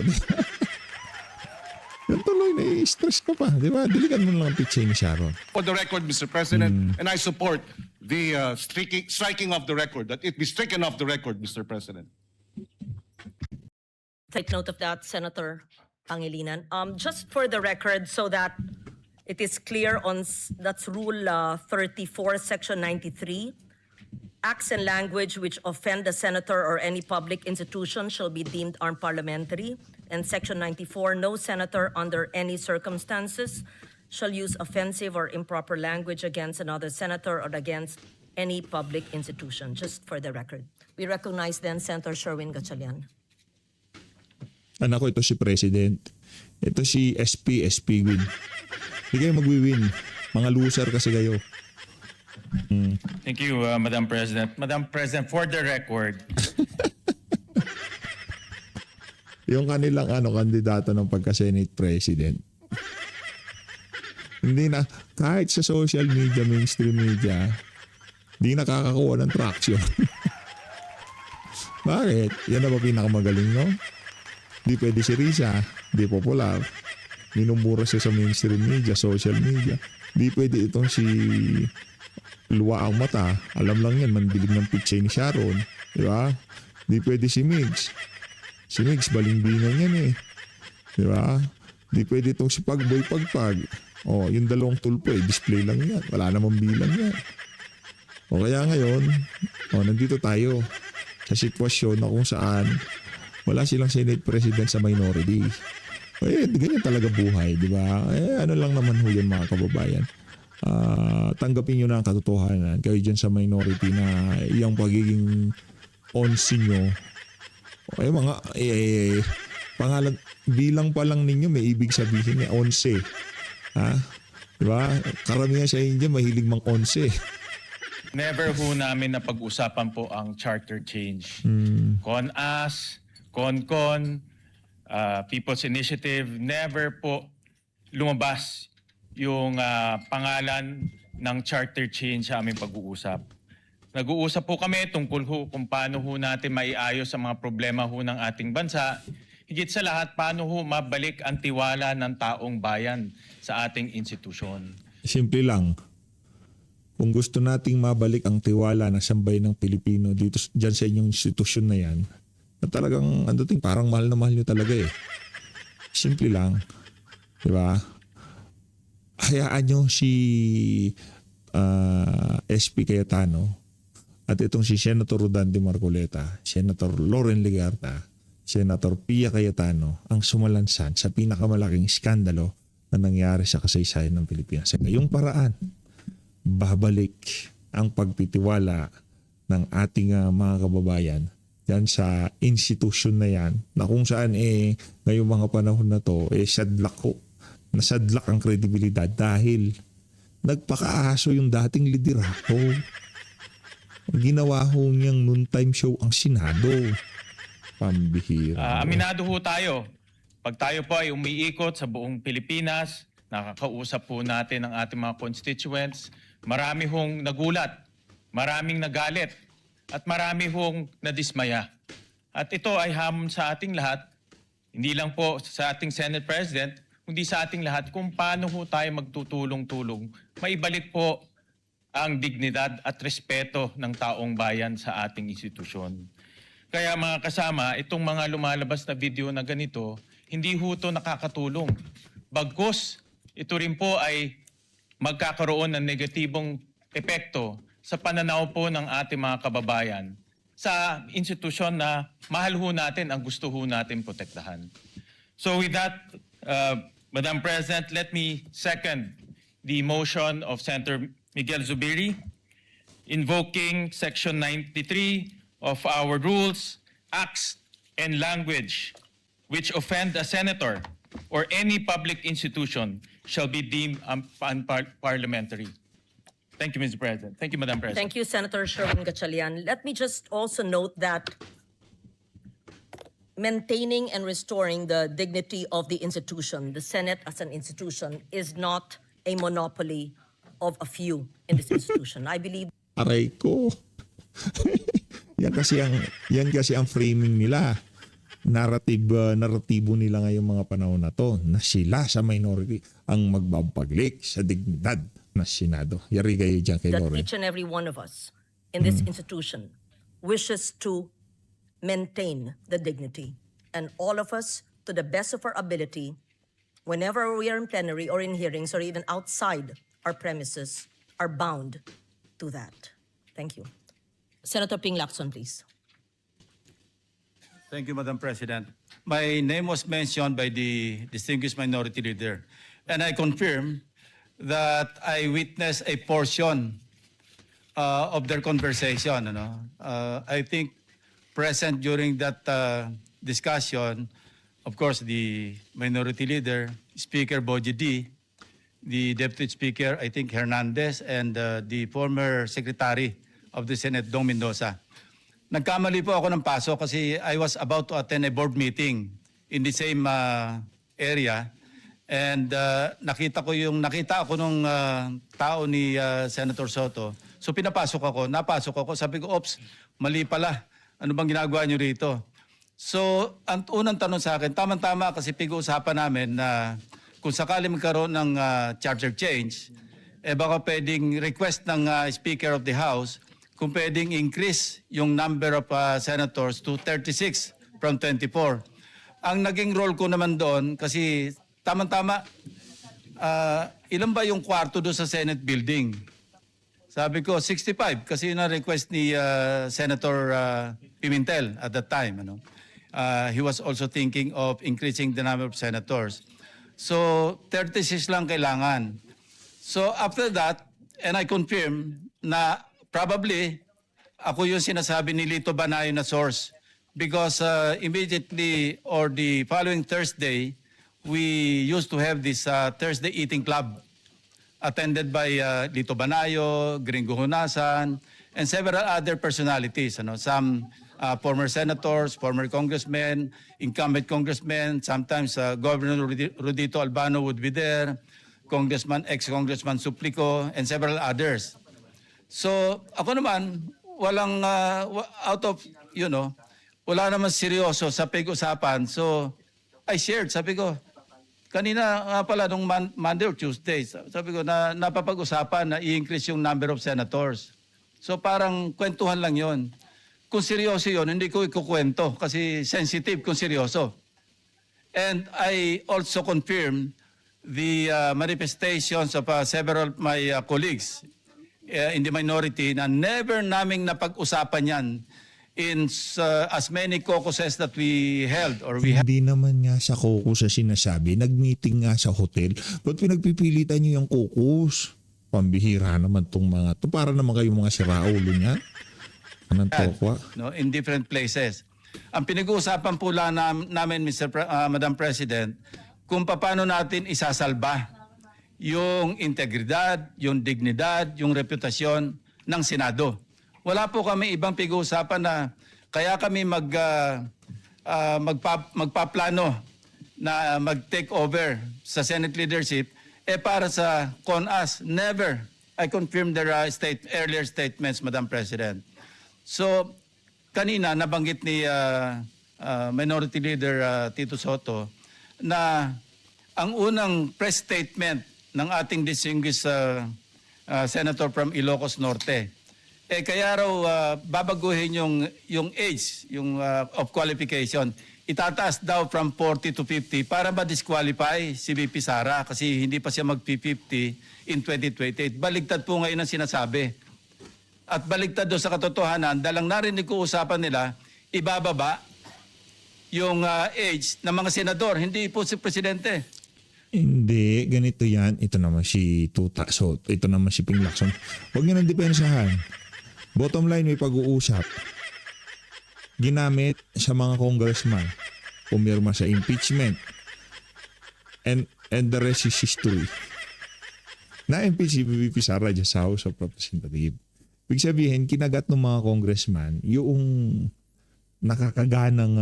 Yan tuloy, nai-stress ka pa. Di ba? Diligan mo na lang ang pitsay ni Sharon. For the record, Mr. President, and I support the striking of the record, that it be stricken off the record, Mr. President. Take note of that, Senator Pangilinan. Just for the record, so that it is clear that's Rule 34, Section 93. Acts and language which offend the senator or any public institution shall be deemed unparliamentary. And Section 94, no senator under any circumstances shall use offensive or improper language against another senator or against any public institution, just for the record. We recognize then Senator Sherwin Gatchalian. Anak ko, ito si President. Ito si SP Win. Hindi kayo mag-win. Mga loser kasi kayo. Thank you, Madam President. Madam President, for the record, Yung kanilang kandidato ng pagka-Senate President. Hindi na, kahit sa social media, mainstream media, hindi nakakakuha ng traction. Bakit? Yan na ba pinakamagaling, no? Di pwede si Risa, di popular. Minumura siya sa mainstream media, social media. Di pwede itong si Luwa ang mata. Alam lang yan, mandilig ng pitsay ni Sharon. Di ba? Di pwede si Migs. Si Migs, balingbingan yan Di ba? Di pwede itong si Pagboy Pagpag. Yung dalawang tulpo display lang yan. Wala namang bilang yan. Kaya ngayon, nandito tayo sa sitwasyon na kung saan wala silang Senate President sa minority. Ganyan talaga buhay, di ba? Ano lang naman ho yan mga kababayan. Tanggapin nyo na ang katotohanan. Kayo dyan sa minority na iyang pagiging onsi nyo. Pangalan, bilang pa lang ninyo may ibig sabihin 11. Di ba? Karamihan sa inyo mahilig mang 11. never ho namin na pag-usapan po ang charter change. CONAS, CONCON, People's Initiative, never po lumabas yung pangalan ng charter change sa aming pag-uusap. Nag-uusap po kami tungkol ho kung paano ho natin maiayos ang mga problema ho ng ating bansa. Higit sa lahat, paano ho mabalik ang tiwala ng taong bayan sa ating institusyon. Simple lang. Kung gusto nating mabalik ang tiwala ng sambayan ng Pilipino dito dyan sa inyong institusyon na yan, na talagang parang mahal na mahal nyo talaga Simple lang. Diba? Hayaan nyo si SP Cayetano at itong si Senator Rodante Marcoleta, Senator Loren Legarda, Senator Pia Cayetano ang sumalansan sa pinakamalaking skandalo na nangyari sa kasaysayan ng Pilipinas. Sa ngayong paraan, babalik ang pagtitiwala ng ating mga kababayan yan sa institusyon na yan na kung saan ngayong mga panahon na to nasadlak ang kredibilidad dahil nagpakaaso yung dating liderato. Ginawa ho niyang noontime show ang Senado. Pambihira. Aminado ho tayo. Pag tayo po ay umiikot sa buong Pilipinas, nakakausap po natin ang ating mga constituents, marami hong nagulat maraming nagalit at marami hong nadismaya. At ito ay hamon sa ating lahat, hindi lang po sa ating Senate President, kundi sa ating lahat kung paano ho tayo magtutulong-tulong. Maibalik po ang dignidad at respeto ng taong bayan sa ating institusyon. Kaya mga kasama, itong mga lumalabas na video na ganito, hindi ho ito nakakatulong. Bagkus, ito rin po ay magkakaroon ng negatibong epekto sa pananaw po ng ating mga kababayan sa institusyon na mahal ho natin ang gusto ho natin protektahan. So with that, Madam President, let me second the motion of Senator Miguel Zubiri invoking Section 93 of our rules, acts, and language which offend a senator or any public institution shall be deemed unparliamentary. Thank you, Mr. President. Thank you, Madam President. Thank you, Senator Sherwin Gatchalian. Let me just also note that maintaining and restoring the dignity of the institution, the Senate as an institution, is not a monopoly of a few in this institution. I believe Aray ko. yan kasi ang framing nila. Naratibo nila ngayong mga panahon na to na sila sa minority ang magbabaglik sa dignidad na Senado. Yari kayo dyan kay that Loren. each and every one of us in this institution wishes to maintain the dignity. And all of us, to the best of our ability, whenever we are in plenary or in hearings or even outside our premises, are bound to that. Thank you. Senator Ping Lacson, please. Thank you, Madam President. My name was mentioned by the distinguished minority leader, and I confirm that I witnessed a portion of their conversation. I think present during that discussion, of course, the minority leader, Speaker Boji D, the Deputy Speaker, I think Hernandez, and the former Secretary of the Senate, Dong Mendoza. Nagkamali po ako ng paso kasi I was about to attend a board meeting in the same area. And nakita ako nung tao ni Senator Soto. So napasok ako, sabi ko, "Ops, mali pala. Ano bang ginagawa niyo rito?" So, ang unang tanong sa akin, tama-tama kasi pag-uusapan namin na kung sakali magkaroon ng charter change, baka pwedeng request ng Speaker of the House kung pwedeng increase yung number of senators to 36 from 24. Ang naging role ko naman doon, kasi tama-tama, ilan ba yung kwarto doon sa Senate building? Sabi ko, 65, kasi yun ang request ni Senator Pimentel at that time. He was also thinking of increasing the number of senators. So, 36 lang kailangan. So, after that, and I confirm na probably ako yung sinasabi ni Lito Banayo na source because immediately or the following Thursday, we used to have this Thursday eating club attended by Lito Banayo, Gringo Hunasan, and several other personalities. Some former senators, former congressmen, incumbent congressmen, sometimes Governor Rodito Albano would be there, ex-Congressman Suplico, and several others. So ako naman, walang out of, wala naman seryoso sa pag-usapan. So I shared, sabi ko, kanina nga pala nung Monday or Tuesday, sabi ko na napapag-usapan na i-increase yung number of senators. So parang kwentuhan lang yon. Kung seryoso yon, hindi ko ikukwento kasi sensitive kung seryoso. And I also confirm the manifestations of several of my colleagues in the minority na never naming napag-usapan yan in as many caucuses that we held or we had. Hindi naman nga sa caucus sa sinasabi. Nag-meeting nga sa hotel. Ba't pinagpipilitan nyo yung caucus? Pambihira naman tong mga to. Para naman kayong mga siraulo niya. Anong tokwa? In different places. Ang pinag-uusapan po lang namin, Madam President, kung paano natin isasalba yung integridad, yung dignidad, yung reputasyon ng Senado. Wala po kami ibang pag-uusapan na kaya kami magpaplano na mag-take over sa Senate leadership para sa CONAS. Never. I confirm their earlier statements, Madam President. So, kanina nabanggit ni Minority Leader Tito Soto na ang unang press statement ng ating distinguished Senator from Ilocos Norte, kaya raw babaguhin yung age of qualification. Itataas daw from 40 to 50 para ma-disqualify si VP Sara kasi hindi pa siya mag-50 in 2028. Baligtad po ngayon ang sinasabi. At baligtad doon sa katotohanan, dalang narinig ko usapan nila, ibababa yung age ng mga senador, hindi po si Presidente. Hindi, ganito yan. Ito naman si Tuta Soto. Ito naman si Ping Lacson. Huwag nyo nang depensahan. Bottom line, may pag-uusap. Ginamit sa mga congressman. Pumirma sa impeachment. And the rest is history. Na-impeach si VP Sara dyan sa House of Representatives. Ibig sabihin, kinagat ng mga congressman yung nakakaganang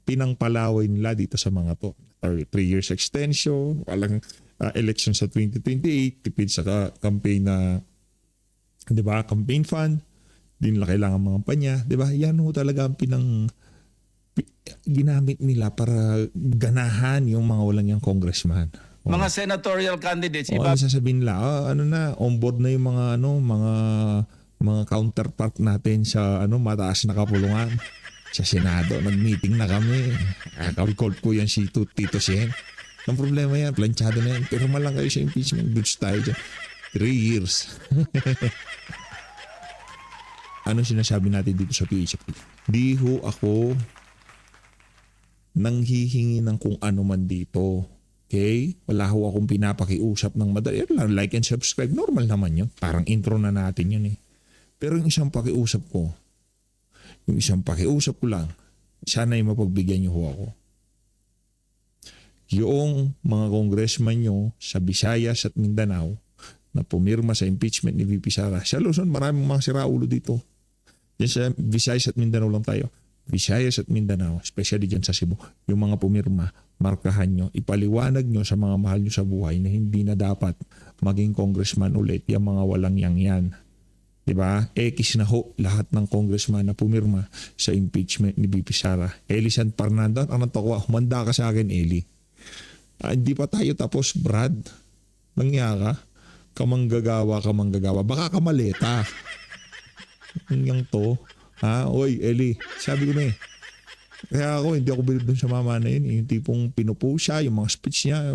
pinangpalaway nila dito sa mga to. 3 years extension, walang election sa 2028, tipid sa campaign na, di ba, campaign fund, di nila kailangan mga kampanya, di ba? Yan ho talaga ang ginamit nila para ganahan yung mga walang yung congressman. Mga senatorial candidates, Ano sasabihin nila, on board na yung mga counterpart natin sa mataas na kapulungan. Sa Senado, nag-meeting na kami. Call ko yan si Tito Sen. Ang problema yan, planchado na yan. Pero malang kayo sa impeachment, goods tayo dyan. 3 years. Ano sinasabi natin dito sa PHP? Di ho ako nanghihingi ng kung ano man dito. Okay? Wala ho akong pinapakiusap ng madali. Like and subscribe. Normal naman yun. Parang intro na natin yun eh. Pero yung isang pakiusap ko lang, sana'y mapagbigyan niyo ho ako. Yung mga congressman nyo sa Visayas at Mindanao na pumirma sa impeachment ni VP Sara. Sa Luzon, maraming mga siraulo dito. Diyan sa Visayas at Mindanao lang tayo. Visayas at Mindanao, especially dyan sa Cebu, yung mga pumirma, markahan nyo, ipaliwanag nyo sa mga mahal nyo sa buhay na hindi na dapat maging congressman ulit yung mga walang yan. Diba? X na ho lahat ng congressman na pumirma sa impeachment ni VP Sara. Eli San Fernando, ang natawa, humanda ka sa akin, Eli. Hindi pa tayo tapos, Brad. Langya ka. Kamanggagawa. Baka kamaleta. Yang to. Oy, Eli, sabi ko na eh. Kaya ako, hindi ako bilib dun sa mama na yun. Yung tipong pinupo siya, yung mga speech niya.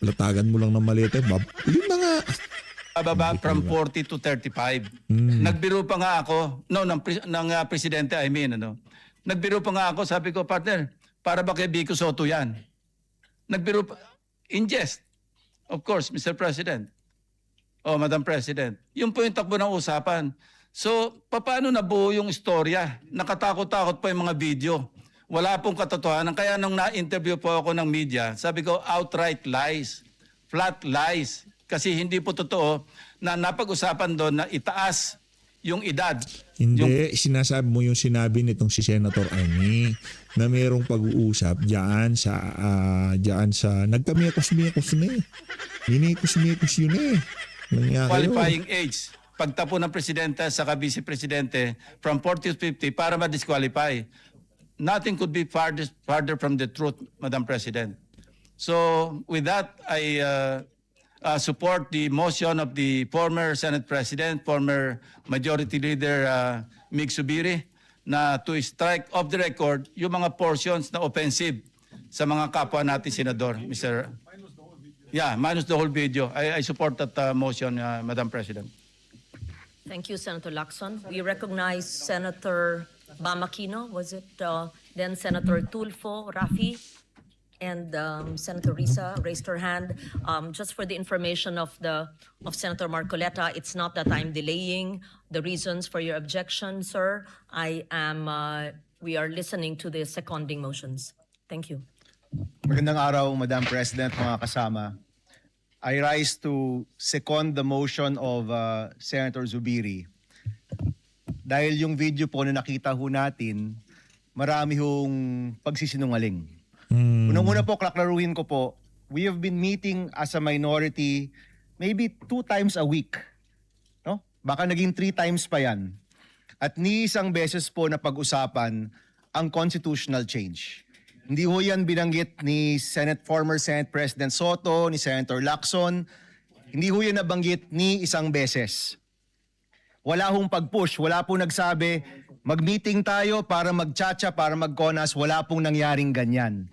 Latagan mo lang ng maleta. Yun na nga. Bababa from 40 to 35. Nagbiro pa nga ako, ng presidente, Nagbiro pa nga ako, sabi ko, partner, para ba kay Vico Soto yan? Nagbiro pa, in jest. Of course, Mr. President. Madam President. Yun po yung takbo ng usapan. So, paano nabuo yung istorya? Nakatakot-takot po yung mga video. Wala pong katotohanan. Kaya nung na-interview po ako ng media, sabi ko, outright lies. Flat lies. Kasi hindi po totoo na napag-usapan doon na itaas yung edad. Hindi, sinasabi mo yung sinabi nitong si Senator Amy na mayroong pag-uusap diyan sa nagkamiyakos-miyakos na eh. Minikos-mikos yun eh. Qualifying age. Pagtapo ng presidente sa vice presidente from 40 to 50 para ma-disqualify. Nothing could be farther from the truth, Madam President. So, with that, I support the motion of the former Senate President, former Majority Leader Mig Zubiri, na to strike off the record yung mga portions na offensive sa mga kapwa natin senador, Mr. Yeah, minus the whole video. I support that motion, Madam President. Thank you, Senator Lacson. We recognize Senator Bamakino, was it? Then Senator Tulfo, Rafi, and Senator Risa raised her hand. Just for the information of Senator Marcoleta, it's not that I'm delaying the reasons for your objection, sir. We are listening to the seconding motions. Thank you. Magandang araw, Madam President, mga kasama. I rise to second the motion of Senator Zubiri. Dahil yung video po na nakita ho natin, marami hong pagsisinungaling. Unang-una po, klaklaruhin ko po, we have been meeting as a minority maybe 2 times a week. No? Baka naging 3 times pa yan. At ni isang beses po na pag-usapan ang constitutional change. Hindi ho yan binanggit ni former Senate President Soto, ni Senator Lacson. Hindi ho yan nabanggit ni isang beses. Wala hong pag-push, wala pong nagsabi, mag-meeting tayo para mag-chacha, para mag-CONAS, wala pong nangyaring ganyan.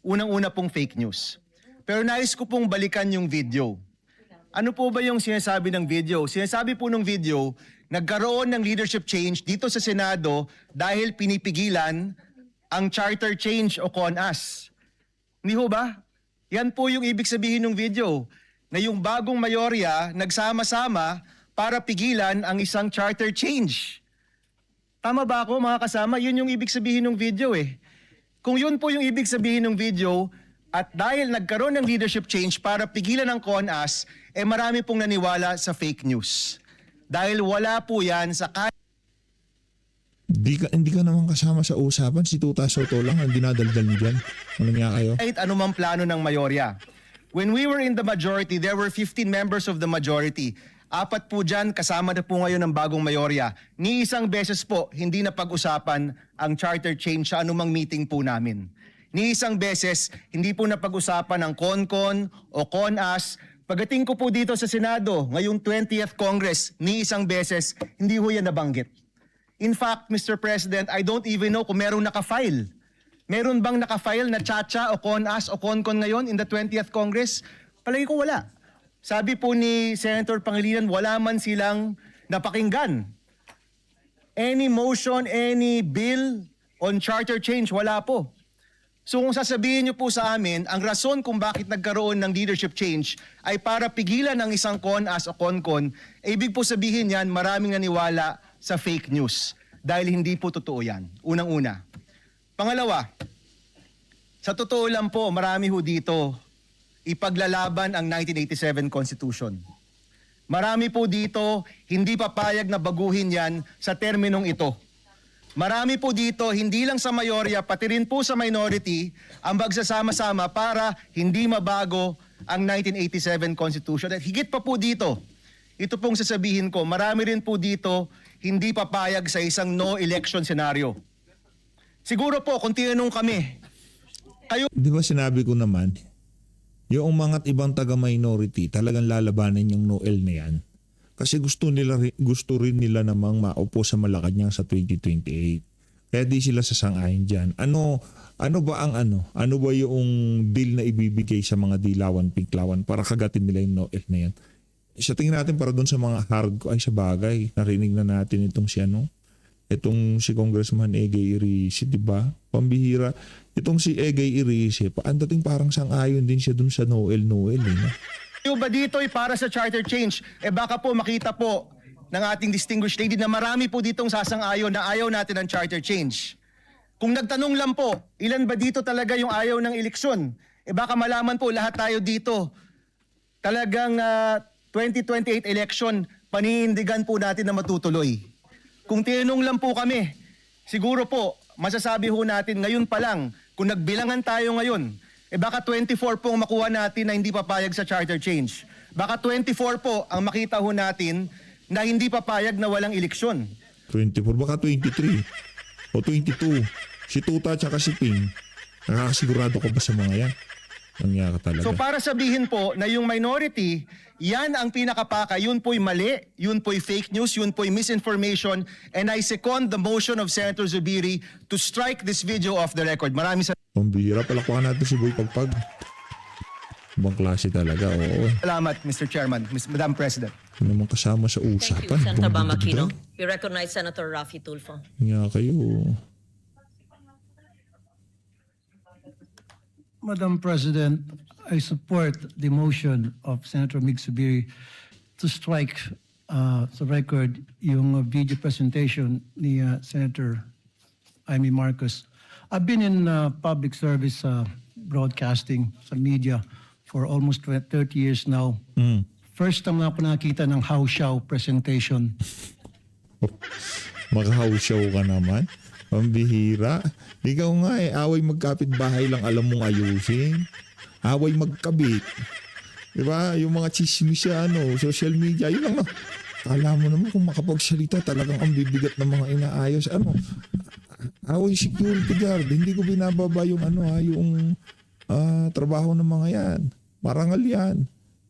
Unang-una pong fake news. Pero nais ko pong balikan yung video. Ano po ba yung sinasabi ng video? Sinasabi po ng video, nagkaroon ng leadership change dito sa Senado dahil pinipigilan ang charter change o CONAS. Hindi ho ba? Yan po yung ibig sabihin ng video, na yung bagong mayorya nagsama-sama para pigilan ang isang charter change. Tama ba ako mga kasama? Yun yung ibig sabihin ng video eh. Kung yun po yung ibig sabihin ng video, at dahil nagkaroon ng leadership change para pigilan ang CONAS, marami pong naniwala sa fake news. Dahil wala po yan sa Hindi ka naman kasama sa usapan. Si Tuta Soto lang ang dinadaldal niyo dyan. Ano nga kayo? kahit anumang plano ng mayorya. When we were in the majority, there were 15 members of the majority. 4 po dyan, kasama na po ngayon ng bagong mayorya. Ni isang beses po, hindi na pag-usapan ang charter change sa anumang meeting po namin. Ni isang beses, hindi po na pag-usapan ang CONCON o CONAS. Pagdating ko po dito sa Senado, ngayong 20th Congress, ni isang beses, hindi ho yan nabanggit. In fact, Mr. President, I don't even know kung merong nakafile. Meron bang nakafile na chacha o CONAS o CONCON ngayon in the 20th Congress? Palagi ko wala. Sabi po ni Senator Pangilinan, wala man silang napakinggan. Any motion, any bill on charter change, wala po. So kung sasabihin niyo po sa amin, ang rason kung bakit nagkaroon ng leadership change ay para pigilan ang isang CONAS o CONCON, ibig po sabihin yan, maraming naniwala sa fake news. Dahil hindi po totoo yan. Unang-una. Pangalawa, sa totoo lang po, marami ho dito ipaglalaban ang 1987 Constitution. Marami po dito hindi papayag na baguhin yan sa terminong ito. Marami po dito, hindi lang sa mayorya, pati rin po sa minority, ang magsasama-sama para hindi mabago ang 1987 Constitution. At higit pa po dito, ito pong sasabihin ko, marami rin po dito hindi papayag sa isang no-election scenario. Siguro po, kung tinanong kami, kayo... Di ba sinabi ko naman, yung mga ibang taga-minority talagang lalabanan yung Noel na yan. Kasi gusto rin nila namang maupo sa Malacanang sa 2028. Kaya di sila sasang-ayon diyan. Ano ba yung deal na ibibigay sa mga dilawan, pinklawan para kagatin nila yung Noel na yan? Sa tingin natin para doon sa mga hardcore ay sa bagay. Narinig na natin itong si Congressman Egay Irishi, di ba? Pambihira. Itong si Egay Irishi, ang dating parang sang-ayon din siya doon sa Noel eh. No? Yung ba dito ay para sa charter change? Baka po makita po ng ating distinguished lady na marami po ditong sasang-ayon na ayaw natin ng charter change. Kung nagtanong lang po, ilan ba dito talaga yung ayaw ng eleksyon? Baka malaman po lahat tayo dito. Talagang 2028 election, paninindigan po natin na matutuloy. Kung tinanong lang po kami, siguro po, masasabi ho natin ngayon pa lang, kung nagbilangan tayo ngayon, baka 24 po ang makuha natin na hindi papayag sa charter change. Baka 24 po ang makita ho natin na hindi papayag na walang eleksyon. 24, baka 23 o 22. Si Tuta at si Ping, nakakasigurado ko ba sa mga yan? Nangyaka talaga. So para sabihin po na yung minority, yan ang pinakapaka, yun po'y mali, yun po'y fake news, yun po'y misinformation, and I second the motion of Senator Zubiri to strike this video off the record. Maraming Pambihira, palakpakan natin si Boy Pagpag. Ibang klase talaga, oo. salamat, Mr. Chairman, Madam President. Hindi naman kasama sa Thank you, usapan. Senator Bamakino. Pambihira. We recognize Senator Raffy Tulfo. Nga kayo. Madam President, I support the motion of Senator Mig Zubiri to strike sa record yung video presentation ni Senator Amy Marcos. I've been in public service broadcasting sa media for almost 30 years now. First time na ako nakita ng house show presentation. Mag-house show ka naman. Pambihira. Ikaw nga away magkapit bahay lang alam mong ayusin. Away magkabit. Di ba? Yung mga chismis sa social media, yun lang na. Kala mo naman kung makapagsalita talagang ang bibigat ng mga inaayos. Ako yung security guard, hindi ko binababa yung yung trabaho ng mga yan. Marangal yan.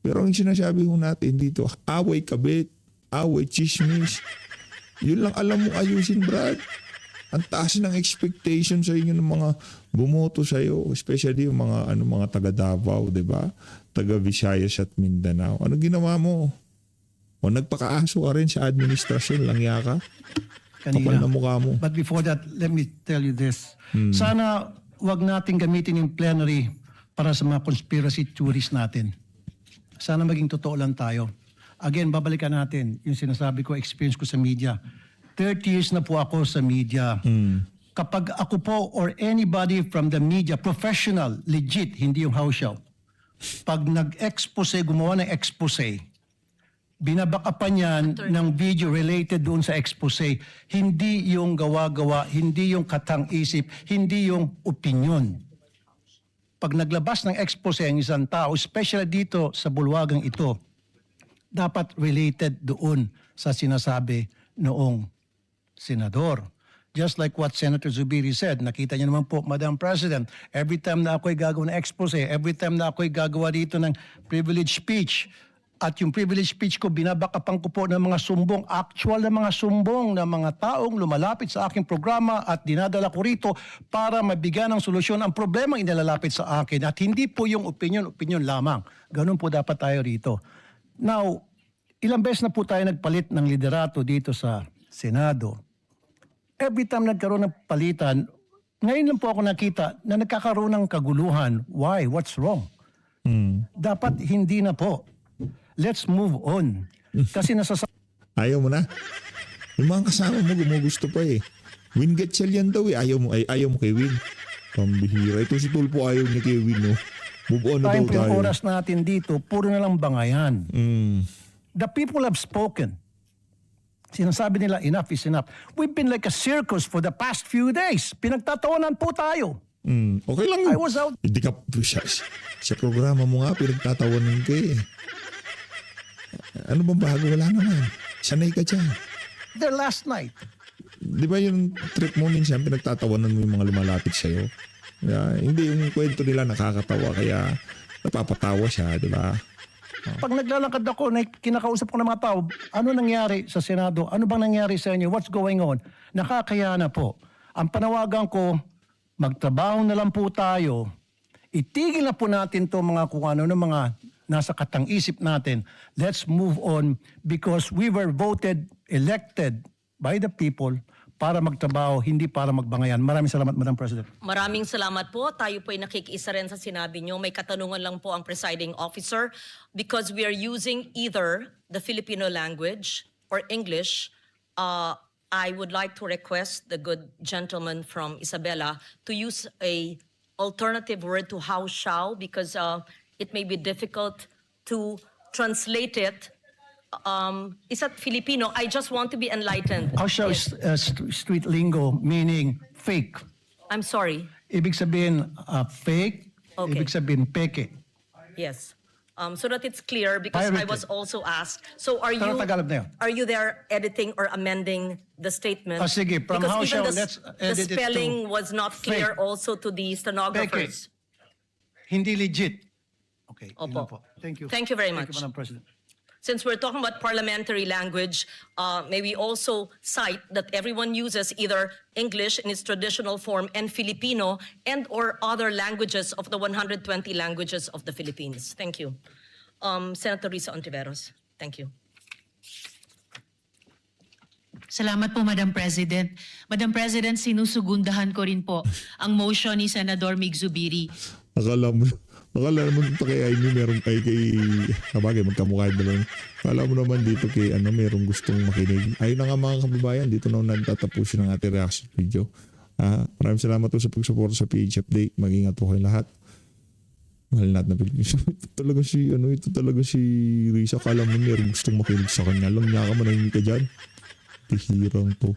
Pero ang sinasabi ko natin dito, away kabit, away chismis. Yun lang alam mo ayusin, Brad. Ang taas ng expectation sa inyo ng mga bumoto sa iyo, especially yung mga taga Davao, 'di ba? Taga Visayas at Mindanao. Ano ginawa mo? O nagpakaaso ka rin sa administrasyon, langya ka? Kapal na mukha mo. But before that, let me tell you this. Sana wag nating gamitin yung plenary para sa mga conspiracy theories natin. Sana maging totoo lang tayo. Again, babalikan natin yung sinasabi ko, experience ko sa media. 30 years na po ako sa media. Kapag ako po or anybody from the media, professional, legit, hindi yung house show, pag nag-expose, gumawa ng expose, binabakapan yan ng video related doon sa expose, hindi yung gawa-gawa, hindi yung katang-isip, hindi yung opinion. Pag naglabas ng expose ang isang tao, especially dito sa bulwagang ito, dapat related doon sa sinasabi noong senador. Just like what Senator Zubiri said, nakita niyo naman po, Madam President, every time na ako'y gagawa ng expose, every time na ako'y gagawa dito ng privilege speech, at yung privilege speech ko, binabakapan ko po ng mga sumbong, actual na mga sumbong ng mga taong lumalapit sa aking programa at dinadala ko rito para mabigyan ng solusyon ang problemang inilalapit sa akin. At hindi po yung opinion lamang. Ganun po dapat tayo rito. Now, ilang beses na po tayo nagpalit ng liderato dito sa Senado. Every time nagkaroon ng palitan, ngayon lang po ako nakita na nagkakaroon ng kaguluhan. Why? What's wrong? Dapat hindi na po. Let's move on. Kasi Ayaw mo na. Yung mga kasama mo gumugusto pa eh. Win Gatchalian daw eh. Ayaw mo kay Win. Pambihira. Ito si Tulfo ayaw niya kay Win, no? Move on na daw tayo. Yung oras natin dito, puro na lang bangayan. The people have spoken. Sinasabi nila, enough is enough. We've been like a circus for the past few days. Pinagtatawanan po tayo. Okay lang. I was out. Hindi ka, sa programa mo nga, pinagtatawanan ka eh. Ano bang bago? Wala naman. Sanay ka dyan. There last night. Di ba yung trip mo minsan, pinagtatawanan mo yung mga lumalapit sa'yo? Hindi yung kwento nila nakakatawa, kaya napapatawa siya, di ba? Pag naglalakad ako, kinakausap ko ng mga tao, ano nangyari sa Senado? Ano bang nangyari sa inyo? What's going on? Nakakaya na po. Ang panawagan ko, magtrabaho na lang po tayo. Itigil na po natin to mga kung ano ng mga nasa katang-isip natin. Let's move on because we were voted, elected by the people para magtrabaho, hindi para magbangayan. Maraming salamat, Madam President. Maraming salamat po. Tayo po ay nakikiisa rin sa sinabi nyo. May katanungan lang po ang presiding officer because we are using either the Filipino language or English. I would like to request the good gentleman from Isabela to use a alternative word to how shall because it may be difficult to translate it. Is that Filipino? I just want to be enlightened. How shall street lingo meaning fake? I'm sorry. Ibig sabihin fake, Okay. ibig sabihin peke. Yes. So that it's clear because I was also asked. So are Pero Tagalog na yun. are you there editing or amending the statement? Sige, from Because how even shall, the, let's the edit it to spelling was not clear fake. also to the stenographers. Hindi legit. Okay, yun lang Opo. po. Thank you. Thank you very Thank much. you, Madam President. Since we're talking about parliamentary language, may we also cite that everyone uses either English in its traditional form and Filipino and or other languages of the 120 languages of the Philippines. Thank you. Senator Risa Ontiveros. Thank you. Salamat po, Madam President. Madam President, sinusugundahan ko rin po ang motion ni Senador Mig Zubiri. Akala naman ito kay Amy, meron kay kabagay, magkamukha yung dalawa. Akala mo naman dito kay merong gustong makinig. Ayun na nga mga kababayan, dito na nagtatapusin ang ating reaction video. Maraming salamat po sa pagsuporta sa PH Update. Mag-ingat po kayong lahat. Mahal natin na Pilipinas. Ito talaga si Risa. Akala mo merong gustong makinig sa kanya. Lang niya ka manahimik ka dyan. Tihirang to.